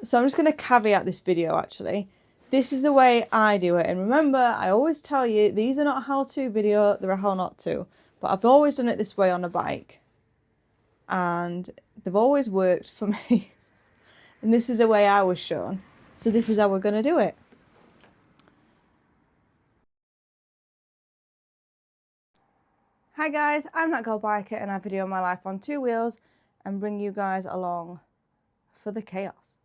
So I'm just going to caveat this video actually. This is the way I do it. And remember, I always tell you, these are not a how-to video, they're a how not to. But I've always done it this way on a bike. And they've always worked for me. And this is the way I was shown. So this is how we're going to do it. Hi guys, I'm ThatGirlBiker and I video my life on two wheels and bring you guys along for the chaos.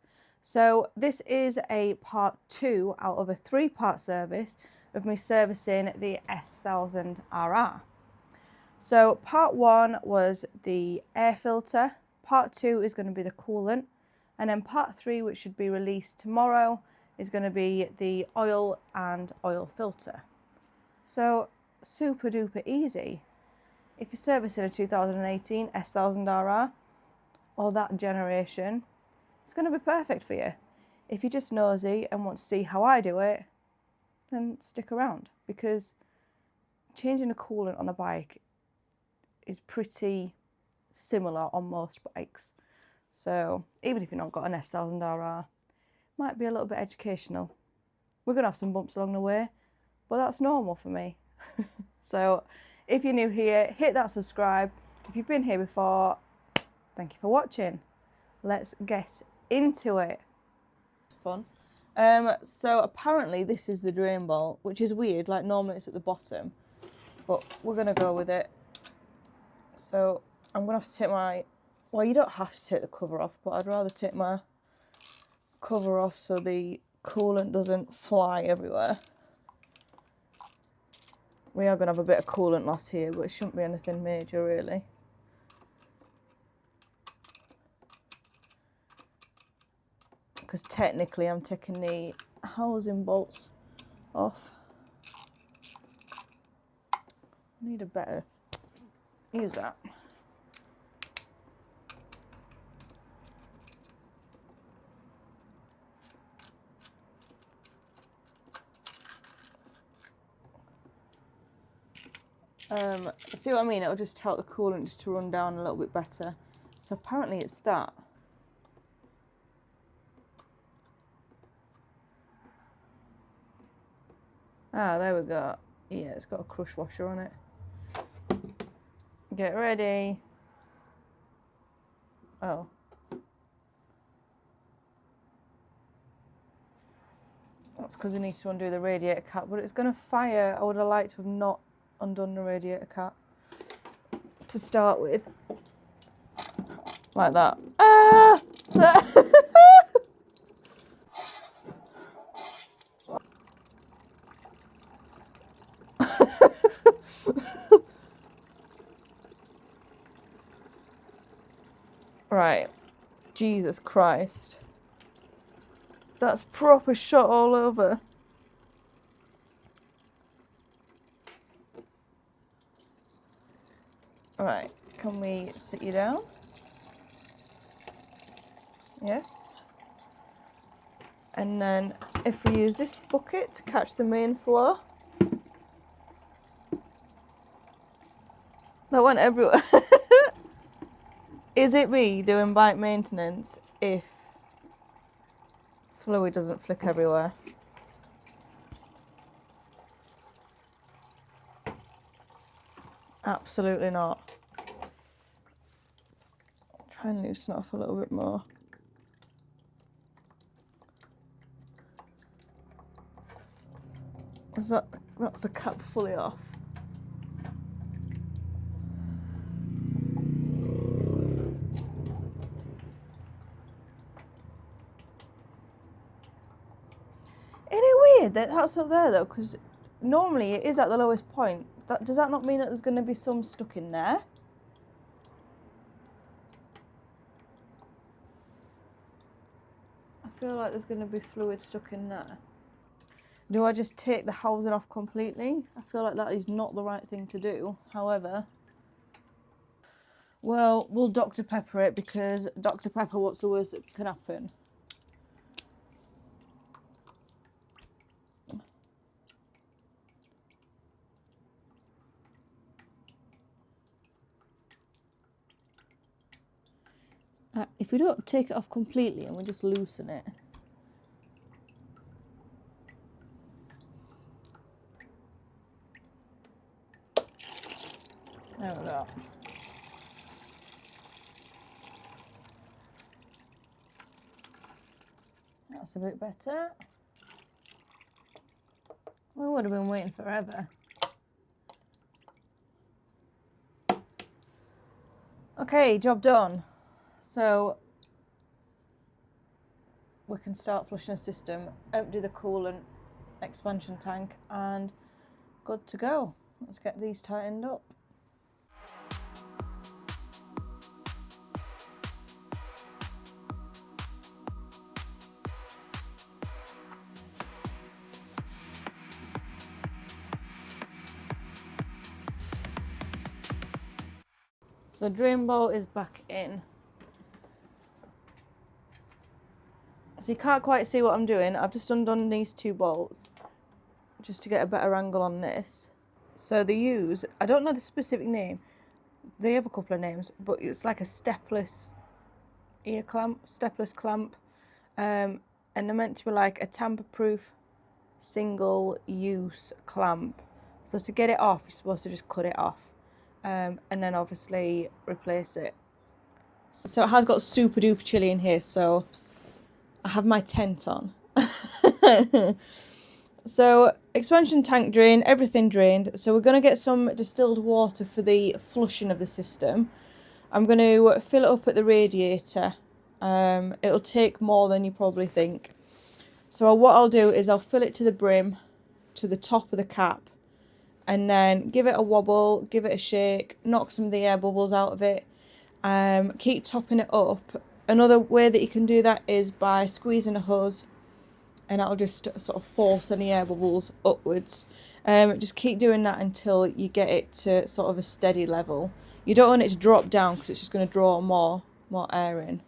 So this is a part 2 out of a 3-part service of me servicing the S1000RR. So part 1 was the air filter, part 2 is going to be the coolant, and then part 3, which should be released tomorrow, is going to be the oil and oil filter. So super duper easy. If you're servicing a 2018 S1000RR or that generation, it's going to be perfect for you. If you're just nosy and want to see how I do it, then stick around, because changing a coolant on a bike is pretty similar on most bikes. So even if you've not got an S1000RR, it might be a little bit educational. We're going to have some bumps along the way, but that's normal for me. So if you're new here, hit that subscribe. If you've been here before, thank you for watching. Let's get into it. Fun. So apparently this is the drain bolt, which is weird, like normally it's at the bottom, but we're gonna go with it. So I'm gonna have to take my, well, you don't have to take the cover off, but I'd rather take my cover off so the coolant doesn't fly everywhere. We are gonna have a bit of coolant loss here, but it shouldn't be anything major really. Because technically I'm taking the housing bolts off. Need a better, use that. See what I mean? It'll just help the coolant just to run down a little bit better. So apparently it's that. Ah, there we go. Yeah, it's got a crush washer on it. Get ready. Oh. That's because we need to undo the radiator cap, but it's going to fire. I would have liked to have not undone the radiator cap to start with. Like that. Ah! Right, Jesus Christ. That's proper shot all over. Right, can we sit you down? Yes. And then if we use this bucket to catch the main flow. That went everywhere. Is it me doing bike maintenance if fluid doesn't flick everywhere? Absolutely not. Try and loosen it off a little bit more. That's the cap fully off. Isn't it weird that that's up there though? Because normally it is at the lowest point. Does that not mean that there's going to be some stuck in there? I feel like there's going to be fluid stuck in there. Do I just take the housing off completely? I feel like that is not the right thing to do. However, well, we'll Dr. Pepper it, because Dr. Pepper, what's the worst that can happen? If we don't take it off completely and we just loosen it. There we go. That's a bit better. We would have been waiting forever. Okay, job done. So we can start flushing the system, empty the coolant expansion tank, and good to go. Let's get these tightened up. So drain bolt is back in. So you can't quite see what I'm doing. I've just undone these two bolts just to get a better angle on this. So they use, I don't know the specific name, they have a couple of names, but it's like a stepless ear clamp, stepless clamp. And they're meant to be like a tamper-proof single use clamp. So to get it off, you're supposed to just cut it off. And then obviously replace it. So it has got super duper chilly in here, so I have my tent on. So expansion tank drain, everything drained. So we're going to get some distilled water for the flushing of the system. I'm going to fill it up at the radiator. It'll take more than you probably think. So what I'll do is I'll fill it to the brim, to the top of the cap, and then give it a wobble, give it a shake, knock some of the air bubbles out of it. Keep topping it up. Another way that you can do that is by squeezing a hose, and that'll just sort of force any air bubbles upwards. Just keep doing that until you get it to sort of a steady level. You don't want it to drop down because it's just going to draw more air in.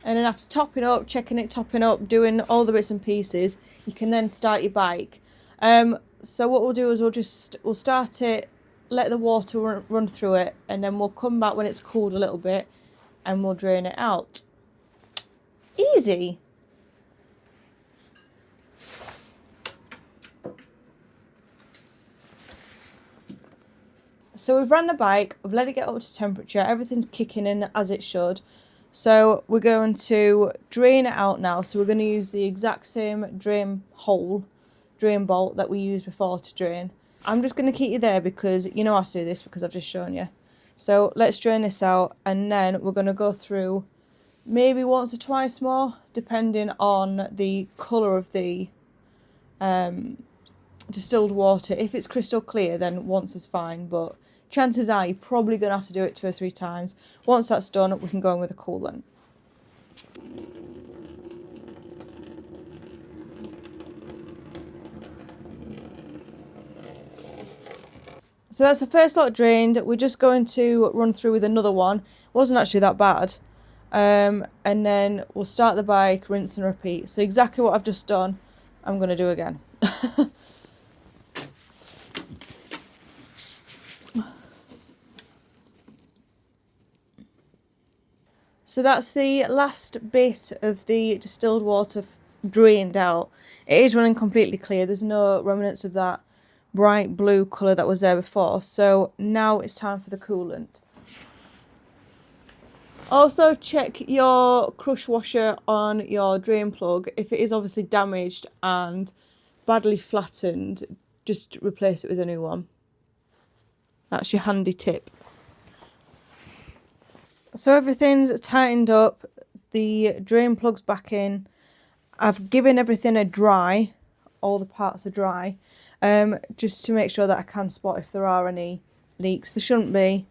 And then after topping up, checking it, topping up, doing all the bits and pieces, you can then start your bike. So what we'll do is we'll start it, let the water run through it, and then we'll come back when it's cooled a little bit and we'll drain it out. Easy. So we've ran the bike, we've let it get up to temperature, everything's kicking in as it should. So we're going to drain it out now. So we're going to use the exact same drain bolt that we used before to drain. I'm just going to keep you there because you know how to do this because I've just shown you. So let's drain this out, and then we're going to go through maybe once or twice more depending on the colour of the distilled water. If it's crystal clear, then once is fine, but chances are you're probably going to have to do it 2 or 3 times. Once that's done, we can go in with a coolant. So that's the first lot drained. We're just going to run through with another one. It wasn't actually that bad. And then we'll start the bike, rinse and repeat. So exactly what I've just done, I'm going to do again. So that's the last bit of the distilled water drained out. It is running completely clear. There's no remnants of that bright blue colour that was there before. So now it's time for the coolant. Also check your crush washer on your drain plug. If it is obviously damaged and badly flattened, just replace it with a new one. That's your handy tip. So everything's tightened up, the drain plug's back in. I've given everything a dry, all the parts are dry, just to make sure that I can spot if there are any leaks. There shouldn't be,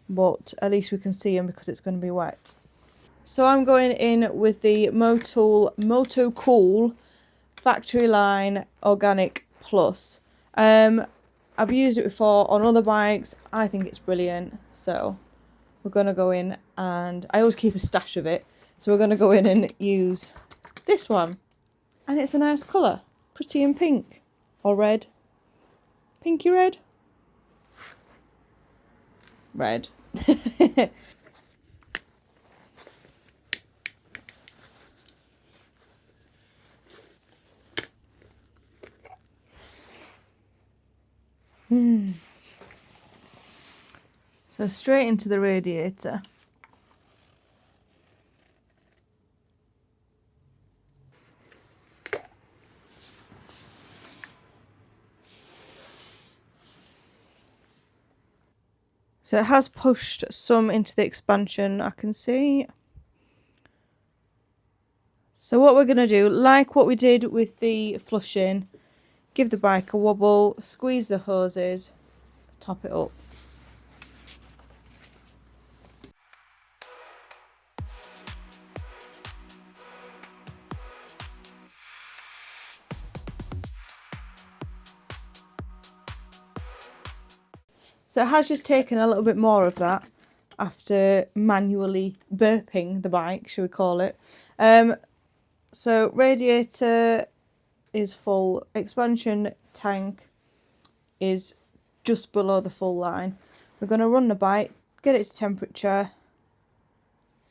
but at least we can see them because it's going to be wet. So I'm going in with the Moto Cool Factory Line Organic Plus. I've used it before on other bikes. I think it's brilliant, so we're going to go in, and I always keep a stash of it, so we're going to go in and use this one. And it's a nice colour, pretty in pink, or red. Pinky red? Red. So straight into the radiator. So it has pushed some into the expansion, I can see. So what we're going to do, like what we did with the flushing, give the bike a wobble, squeeze the hoses, top it up. So it has just taken a little bit more of that after manually burping the bike, shall we call it. So radiator is full, expansion tank is just below the full line. We're going to run the bike, get it to temperature,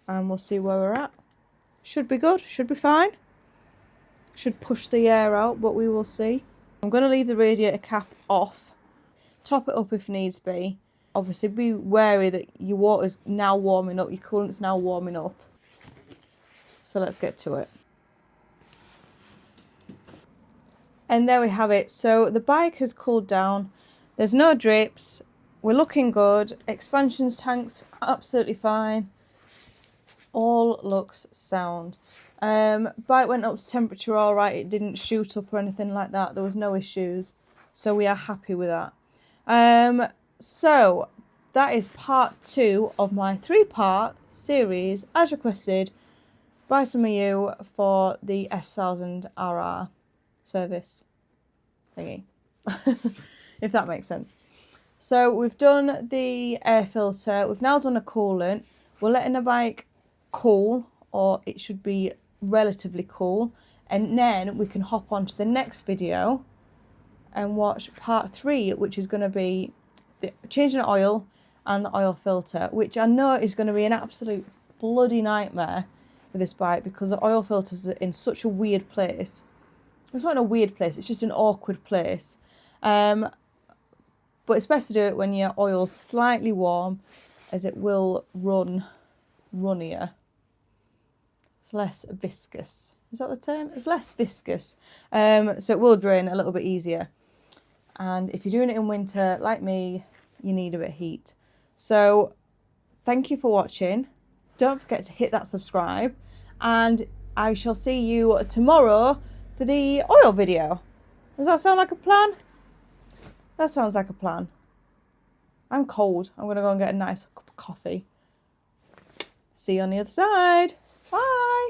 and we'll see where we're at. Should be good, should be fine. Should push the air out, but we will see. I'm going to leave the radiator cap off. Top it up if needs be. Obviously be wary that your water's now warming up, your coolant's now warming up. So let's get to it. And there we have it. So the bike has cooled down. There's no drips. We're looking good. Expansions tanks absolutely fine. All looks sound. Bike went up to temperature all right. It didn't shoot up or anything like that. There was no issues. So we are happy with that. So that is part 2 of my 3-part series as requested by some of you for the S1000RR service thingy, if that makes sense. So we've done the air filter, we've now done a coolant. We're letting the bike cool, or it should be relatively cool, and then we can hop on to the next video and watch part 3, which is going to be the changing the oil and the oil filter, which I know is going to be an absolute bloody nightmare with this bike because the oil filters are in such a weird place. It's not in a weird place, it's just an awkward place. But it's best to do it when your oil's slightly warm, as it will run runnier. It's less viscous. Is that the term? It's less viscous. So it will drain a little bit easier. And if you're doing it in winter, like me, you need a bit of heat. So thank you for watching. Don't forget to hit that subscribe. And I shall see you tomorrow for the oil video. Does that sound like a plan? That sounds like a plan. I'm cold. I'm going to go and get a nice cup of coffee. See you on the other side. Bye.